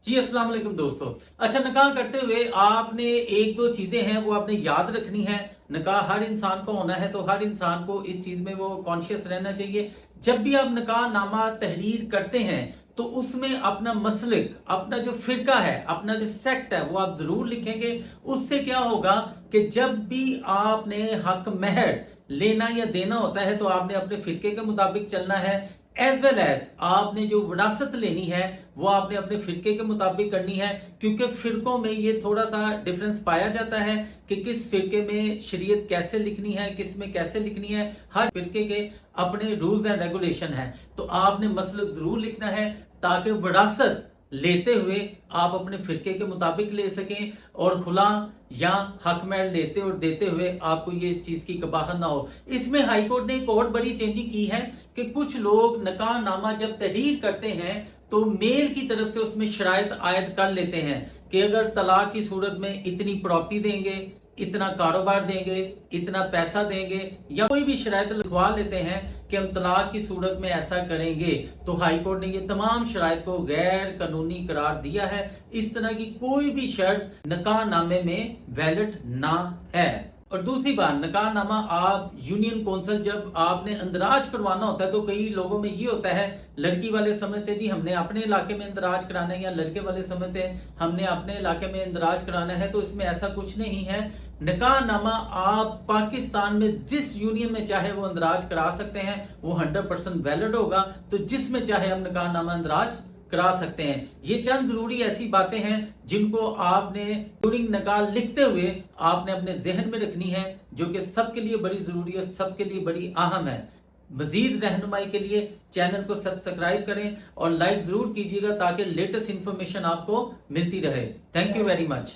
जी अस्सलाम वालेकुम दोस्तों। अच्छा, निकाह करते हुए आपने एक दो चीजें हैं वो आपने याद रखनी है। निकाह हर इंसान को होना है तो हर इंसान को इस चीज में वो कॉन्शियस रहना चाहिए। जब भी आप निकाह नामा तहरीर करते हैं तो उसमें अपना मसलक, अपना जो फिरका है, अपना जो सेक्ट है वो आप जरूर लिखेंगे। उससे क्या होगा कि जब भी आपने हक महर लेना या देना होता है तो आपने अपने फिरके के मुताबिक चलना है। एज वेल एज आपने जो विरासत लेनी है वो आपने अपने फिरके के मुताबिक करनी है, क्योंकि फिरकों में ये थोड़ा सा डिफरेंस पाया जाता है कि किस फिरके में शरीयत कैसे लिखनी है, किस में कैसे लिखनी है। हर फिरके के अपने रूल्स एंड रेगुलेशन है, तो आपने मसलक जरूर लिखना है ताकि विरासत लेते हुए आप अपने फिरके के मुताबिक ले सकें और खुला या हक महल लेते और देते हुए आपको ये इस चीज की कबाहत ना हो। इसमें हाई कोर्ट ने एक और बड़ी चेंजिंग की है कि कुछ लोग निकाह नामा जब तहरीर करते हैं तो मेल की तरफ से उसमें शराइत आयद कर लेते हैं कि अगर तलाक की सूरत में इतनी प्रॉपर्टी देंगे, इतना कारोबार देंगे, इतना पैसा देंगे, या कोई भी शराइत लिखवा लेते हैं कि हम तलाक की सूरत में ऐसा करेंगे। तो हाई कोर्ट ने ये तमाम शराइत को गैर कानूनी करार दिया है। इस तरह की कोई भी शर्त निकाह नामे में वैलिड ना है। और दूसरी बात, निकाह नामा आप यूनियन कौंसिल जब आपने इंदराज करवाना होता है तो कई लोगों में ये होता है, लड़की वाले समझते जी हमने अपने इलाके में इंदराज कराना है, या लड़के वाले समझते हैं हमने अपने इलाके में इंदराज कराना है। तो इसमें ऐसा कुछ नहीं है। निकाह नामा आप पाकिस्तान में जिस यूनियन में चाहे वो इंदराज करा सकते हैं, वो 100% वैलिड होगा। तो जिसमें चाहे हम निकाह नामा इंदराज करा सकते हैं। ये चंद जरूरी ऐसी बातें हैं जिनको आपने ड्यूरिंग निकाह लिखते हुए आपने अपने जहन में रखनी है, जो कि सबके लिए बड़ी जरूरी है, सबके लिए बड़ी अहम है। मजीद रहनुमाई के लिए चैनल को सब्सक्राइब करें और लाइक जरूर कीजिएगा ताकि लेटेस्ट इंफॉर्मेशन आपको मिलती रहे। Thank you very much.